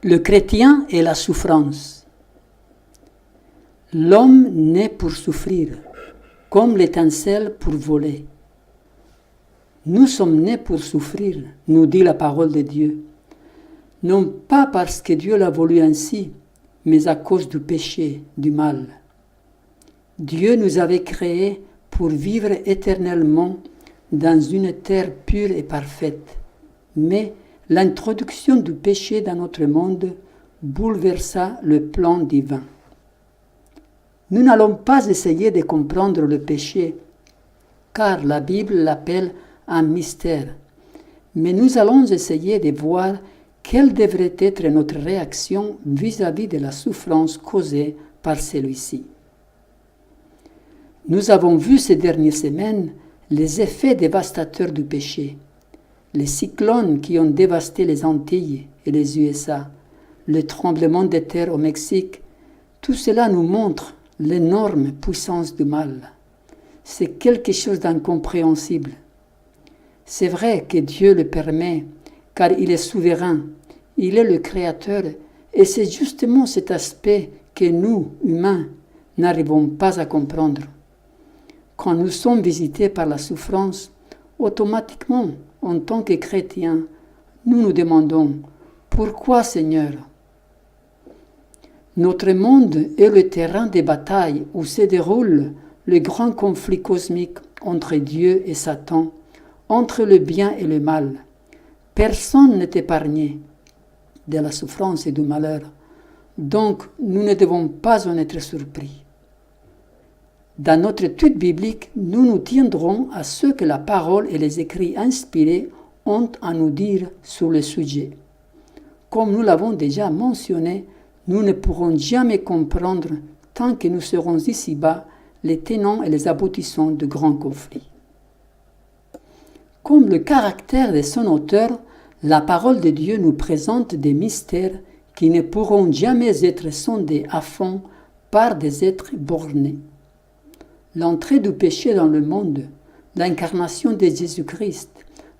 Le chrétien et la souffrance. L'homme naît pour souffrir, comme l'étincelle pour voler. Nous sommes nés pour souffrir, nous dit la parole de Dieu. Non pas parce que Dieu l'a voulu ainsi, mais à cause du péché, du mal. Dieu nous avait créés pour vivre éternellement dans une terre pure et parfaite. Mais l'introduction du péché dans notre monde bouleversa le plan divin. Nous n'allons pas essayer de comprendre le péché, car la Bible l'appelle un mystère. Mais nous allons essayer de voir quelle devrait être notre réaction vis-à-vis de la souffrance causée par celui-ci. Nous avons vu ces dernières semaines les effets dévastateurs du péché. Les cyclones qui ont dévasté les Antilles et les USA, le tremblement de terre au Mexique, tout cela nous montre l'énorme puissance du mal. C'est quelque chose d'incompréhensible. C'est vrai que Dieu le permet, car il est souverain, il est le Créateur, et c'est justement cet aspect que nous, humains, n'arrivons pas à comprendre. Quand nous sommes visités par la souffrance, automatiquement, en tant que chrétiens, nous nous demandons « Pourquoi, Seigneur ?» Notre monde est le terrain de bataille où se déroule le grand conflit cosmique entre Dieu et Satan, entre le bien et le mal. Personne n'est épargné de la souffrance et du malheur, donc nous ne devons pas en être surpris. Dans notre étude biblique, nous nous tiendrons à ce que la parole et les écrits inspirés ont à nous dire sur le sujet. Comme nous l'avons déjà mentionné, nous ne pourrons jamais comprendre, tant que nous serons ici-bas, les tenants et les aboutissants de grands conflits. Comme le caractère de son auteur, la parole de Dieu nous présente des mystères qui ne pourront jamais être sondés à fond par des êtres bornés. L'entrée du péché dans le monde, l'incarnation de Jésus-Christ,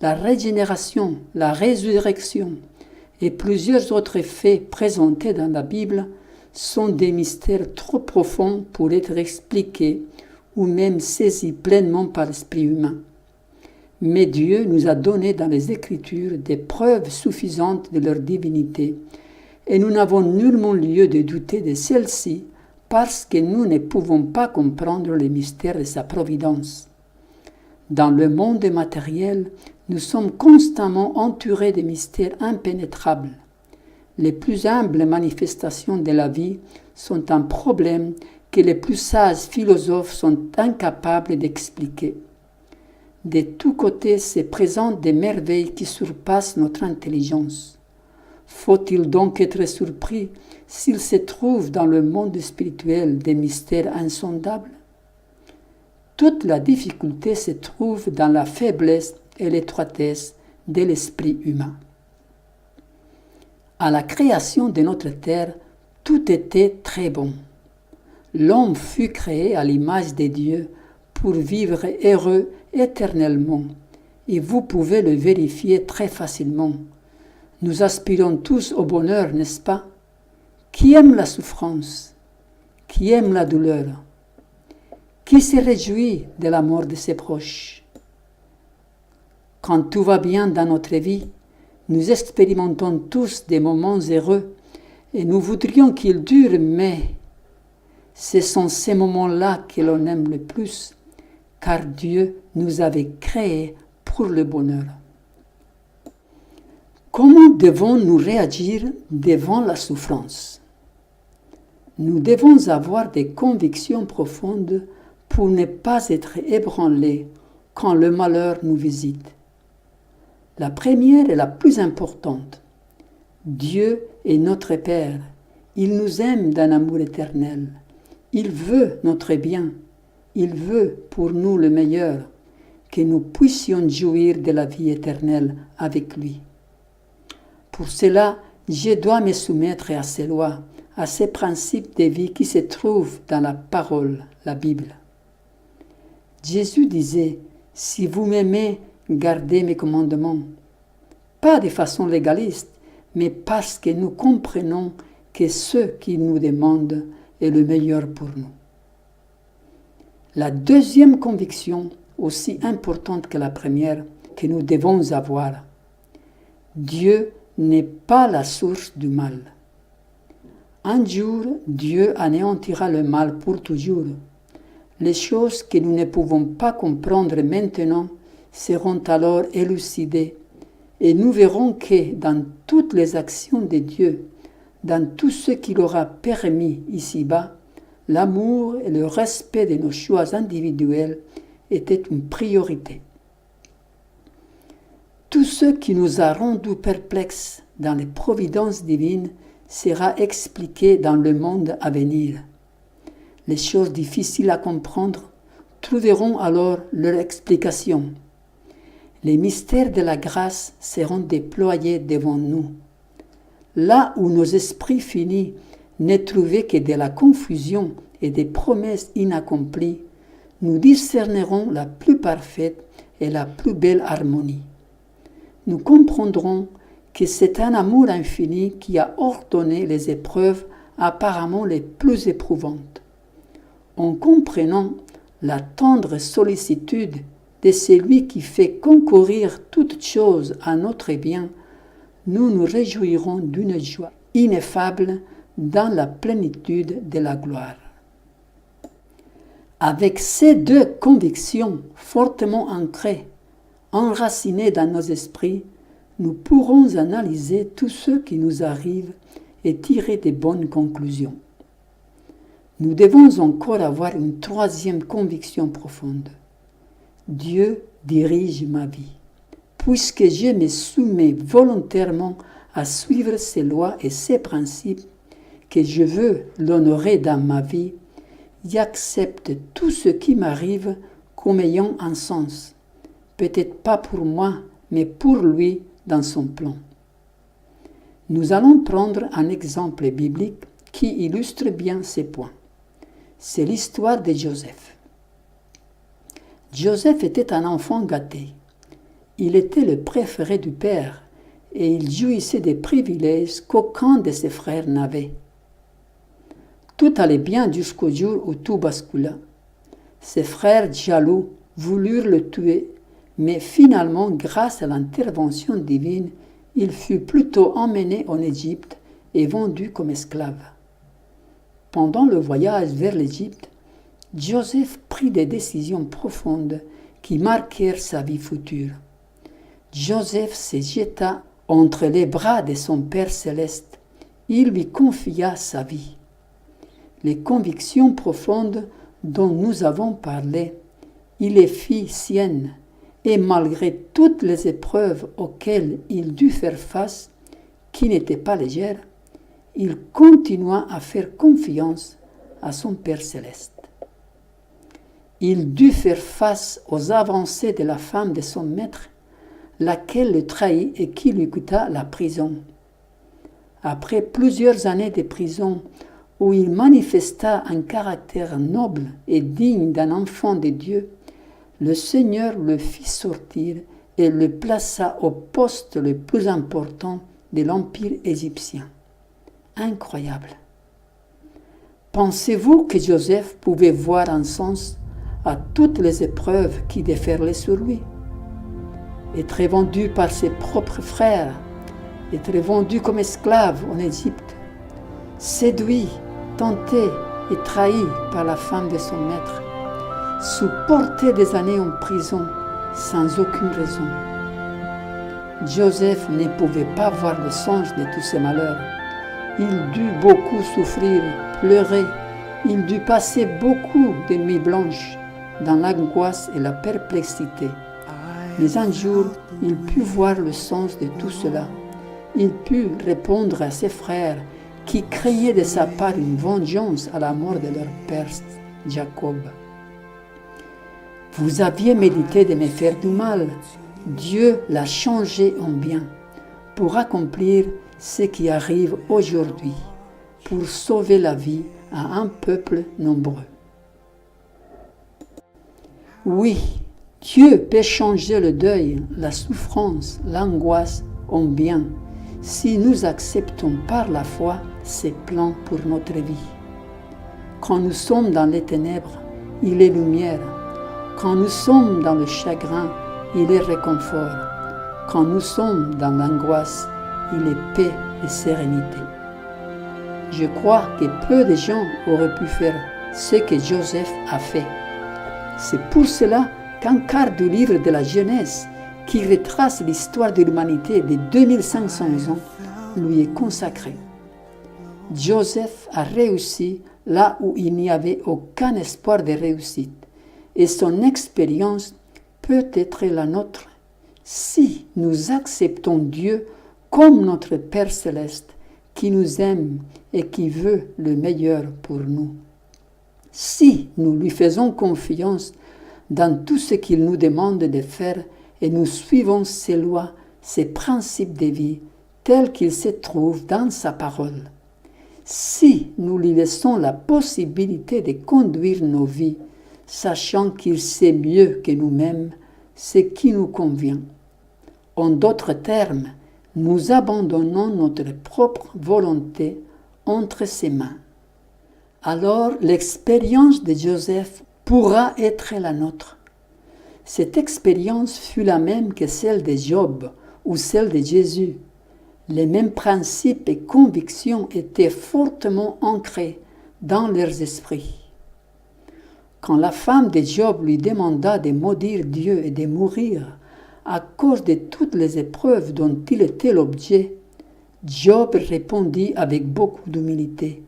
la régénération, la résurrection et plusieurs autres faits présentés dans la Bible sont des mystères trop profonds pour être expliqués ou même saisis pleinement par l'esprit humain. Mais Dieu nous a donné dans les Écritures des preuves suffisantes de leur divinité et nous n'avons nullement lieu de douter de celles-ci parce que nous ne pouvons pas comprendre les mystères de sa providence. Dans le monde matériel, nous sommes constamment entourés de mystères impénétrables. Les plus humbles manifestations de la vie sont un problème que les plus sages philosophes sont incapables d'expliquer. De tous côtés se présentent des merveilles qui surpassent notre intelligence. Faut-il donc être surpris s'il se trouve dans le monde spirituel des mystères insondables? Toute la difficulté se trouve dans la faiblesse et l'étroitesse de l'esprit humain. À la création de notre terre, tout était très bon. L'homme fut créé à l'image de Dieu pour vivre heureux éternellement, et vous pouvez le vérifier très facilement. Nous aspirons tous au bonheur, n'est-ce pas? Qui aime la souffrance? Qui aime la douleur? Qui se réjouit de la mort de ses proches? Quand tout va bien dans notre vie, nous expérimentons tous des moments heureux et nous voudrions qu'ils durent, mais ce sont ces moments-là que l'on aime le plus, car Dieu nous avait créés pour le bonheur. Comment devons-nous réagir devant la souffrance? Nous devons avoir des convictions profondes pour ne pas être ébranlés quand le malheur nous visite. La première est la plus importante. Dieu est notre Père. Il nous aime d'un amour éternel. Il veut notre bien. Il veut pour nous le meilleur, que nous puissions jouir de la vie éternelle avec lui. Pour cela, je dois me soumettre à ses lois, à ces principes de vie qui se trouvent dans la parole, la Bible. Jésus disait, « Si vous m'aimez, gardez mes commandements. » Pas de façon légaliste, mais parce que nous comprenons que ce qu'il nous demande est le meilleur pour nous. La deuxième conviction, aussi importante que la première, que nous devons avoir, Dieu n'est pas la source du mal. Un jour, Dieu anéantira le mal pour toujours. Les choses que nous ne pouvons pas comprendre maintenant seront alors élucidées et nous verrons que dans toutes les actions de Dieu, dans tout ce qu'il aura permis ici-bas, l'amour et le respect de nos choix individuels étaient une priorité. Tout ce qui nous a rendus perplexes dans les providences divines sera expliqué dans le monde à venir. Les choses difficiles à comprendre trouveront alors leur explication. Les mystères de la grâce seront déployés devant nous. Là où nos esprits finis ne trouvaient que de la confusion et des promesses inaccomplies, nous discernerons la plus parfaite et la plus belle harmonie. Nous comprendrons que c'est un amour infini qui a ordonné les épreuves apparemment les plus éprouvantes. En comprenant la tendre sollicitude de celui qui fait concourir toutes choses à notre bien, nous nous réjouirons d'une joie ineffable dans la plénitude de la gloire. Avec ces deux convictions fortement ancrées, enracinées dans nos esprits, nous pourrons analyser tout ce qui nous arrive et tirer de bonnes conclusions. Nous devons encore avoir une troisième conviction profonde. Dieu dirige ma vie. Puisque je me soumets volontairement à suivre ses lois et ses principes, que je veux l'honorer dans ma vie, j'accepte tout ce qui m'arrive comme ayant un sens. Peut-être pas pour moi, mais pour lui dans son plan. Nous allons prendre un exemple biblique qui illustre bien ces points. C'est l'histoire de Joseph. Joseph était un enfant gâté. Il était le préféré du père et il jouissait des privilèges qu'aucun de ses frères n'avait. Tout allait bien jusqu'au jour où tout bascula. Ses frères jaloux voulurent le tuer, mais finalement, grâce à l'intervention divine, il fut plutôt emmené en Égypte et vendu comme esclave. Pendant le voyage vers l'Égypte, Joseph prit des décisions profondes qui marquèrent sa vie future. Joseph se jeta entre les bras de son Père céleste. Il lui confia sa vie. Les convictions profondes dont nous avons parlé, il les fit siennes, et malgré toutes les épreuves auxquelles il dut faire face, qui n'étaient pas légères, il continua à faire confiance à son Père céleste. Il dut faire face aux avancées de la femme de son maître, laquelle le trahit et qui lui coûta la prison. Après plusieurs années de prison, où il manifesta un caractère noble et digne d'un enfant de Dieu, le Seigneur le fit sortir et le plaça au poste le plus important de l'Empire égyptien. Incroyable. Pensez-vous que Joseph pouvait voir un sens à toutes les épreuves qui déferlaient sur lui? Être vendu par ses propres frères, être vendu comme esclave en Égypte, séduit, tenté et trahi par la femme de son maître, supporter des années en prison sans aucune raison. Joseph ne pouvait pas voir le sens de tous ces malheurs. Il dut beaucoup souffrir, pleurer. Il dut passer beaucoup de nuits blanches dans l'angoisse et la perplexité. Mais un jour, il put voir le sens de tout cela. Il put répondre à ses frères qui craignaient de sa part une vengeance à la mort de leur père Jacob. Vous aviez médité de me faire du mal. Dieu l'a changé en bien pour accomplir ce qui arrive aujourd'hui, pour sauver la vie à un peuple nombreux. Oui, Dieu peut changer le deuil, la souffrance, l'angoisse en bien si nous acceptons par la foi ses plans pour notre vie. Quand nous sommes dans les ténèbres, il est lumière. Quand nous sommes dans le chagrin, il est réconfort. Quand nous sommes dans l'angoisse, il est paix et sérénité. Je crois que peu de gens auraient pu faire ce que Joseph a fait. C'est pour cela qu'un quart du livre de la Genèse, qui retrace l'histoire de l'humanité de 2500 ans, lui est consacré. Joseph a réussi là où il n'y avait aucun espoir de réussite, et son expérience peut être la nôtre si nous acceptons Dieu comme notre Père céleste qui nous aime et qui veut le meilleur pour nous. Si nous lui faisons confiance dans tout ce qu'il nous demande de faire et nous suivons ses lois, ses principes de vie, tels qu'ils se trouvent dans sa parole. Si nous lui laissons la possibilité de conduire nos vies, sachant qu'il sait mieux que nous-mêmes ce qui nous convient. En d'autres termes, nous abandonnons notre propre volonté entre ses mains. Alors l'expérience de Joseph pourra être la nôtre. Cette expérience fut la même que celle de Job ou celle de Jésus. Les mêmes principes et convictions étaient fortement ancrés dans leurs esprits. Quand la femme de Job lui demanda de maudire Dieu et de mourir à cause de toutes les épreuves dont il était l'objet, Job répondit avec beaucoup d'humilité.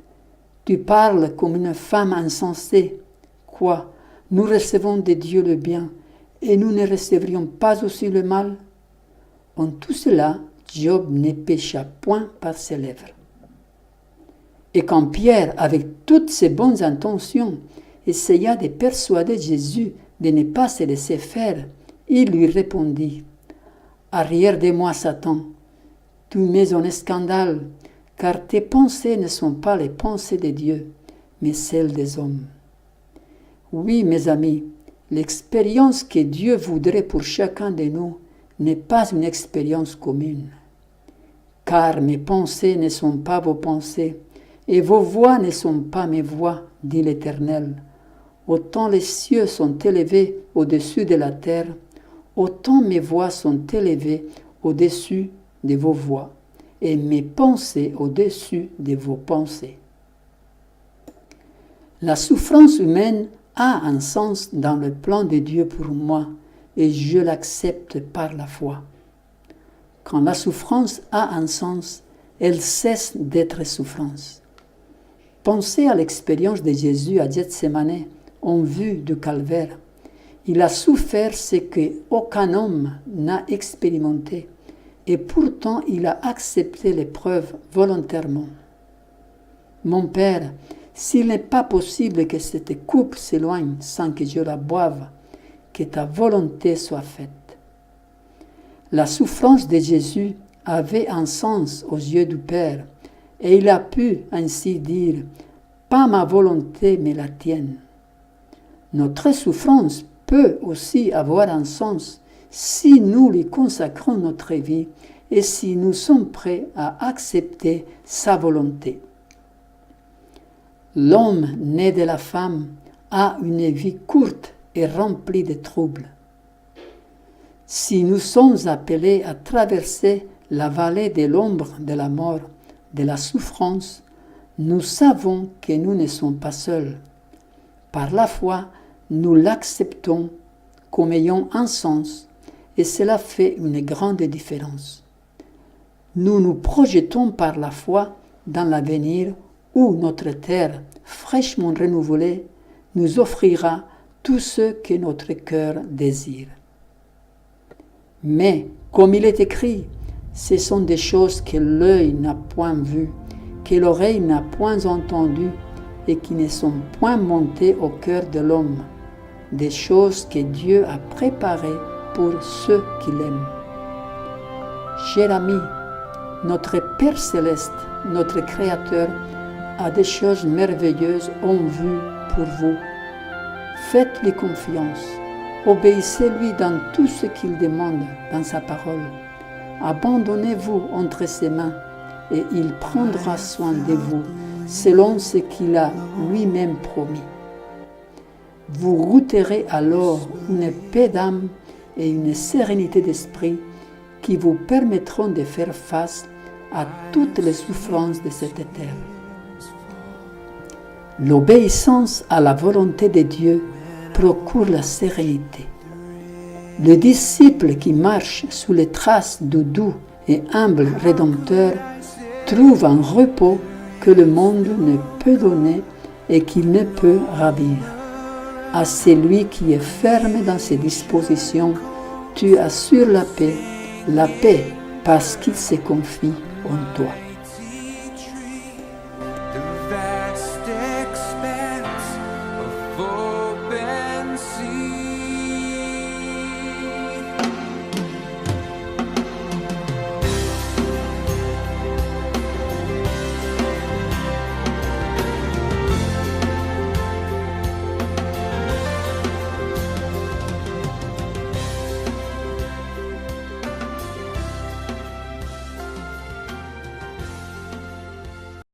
« Tu parles comme une femme insensée. Quoi, nous recevons de Dieu le bien et nous ne recevrions pas aussi le mal ?» En tout cela, Job ne pécha point par ses lèvres. Et quand Pierre, avec toutes ses bonnes intentions, essaya de persuader Jésus de ne pas se laisser faire, il lui répondit « Arrière de moi, Satan, tu mets en scandale, car tes pensées ne sont pas les pensées de Dieu, mais celles des hommes. » Oui, mes amis, l'expérience que Dieu voudrait pour chacun de nous n'est pas une expérience commune. Car mes pensées ne sont pas vos pensées, et vos voix ne sont pas mes voix, dit l'Éternel. Autant les cieux sont élevés au-dessus de la terre, autant mes voix sont élevées au-dessus de vos voix, et mes pensées au-dessus de vos pensées. La souffrance humaine a un sens dans le plan de Dieu pour moi, et je l'accepte par la foi. Quand la souffrance a un sens, elle cesse d'être souffrance. Pensez à l'expérience de Jésus à Gethsémane, en vue du calvaire. Il a souffert ce qu'aucun homme n'a expérimenté, et pourtant il a accepté l'épreuve volontairement. Mon Père, s'il n'est pas possible que cette coupe s'éloigne sans que je la boive, que ta volonté soit faite. La souffrance de Jésus avait un sens aux yeux du Père, et il a pu ainsi dire « Pas ma volonté, mais la tienne ». Notre souffrance peut aussi avoir un sens si nous lui consacrons notre vie et si nous sommes prêts à accepter sa volonté. L'homme né de la femme a une vie courte et remplie de troubles. Si nous sommes appelés à traverser la vallée de l'ombre de la mort, de la souffrance, nous savons que nous ne sommes pas seuls. Par la foi, nous l'acceptons comme ayant un sens, et cela fait une grande différence. Nous nous projetons par la foi dans l'avenir où notre terre, fraîchement renouvelée, nous offrira tout ce que notre cœur désire. Mais, comme il est écrit, ce sont des choses que l'œil n'a point vues, que l'oreille n'a point entendues et qui ne sont point montées au cœur de l'homme, des choses que Dieu a préparées pour ceux qui l'aiment. Cher ami, notre Père céleste, notre Créateur, a des choses merveilleuses en vue pour vous. Faites-lui confiance. Obéissez-lui dans tout ce qu'il demande dans sa parole. abandonnez-vous entre ses mains et il prendra soin de vous selon ce qu'il a lui-même promis. Vous goûterez alors une paix d'âme et une sérénité d'esprit qui vous permettront de faire face à toutes les souffrances de cette terre. L'obéissance à la volonté de Dieu procure la sérénité. Le disciple qui marche sous les traces du doux et humble Rédempteur trouve un repos que le monde ne peut donner et qu'il ne peut ravir. À celui qui est ferme dans ses dispositions, tu assures la paix parce qu'il se confie en toi.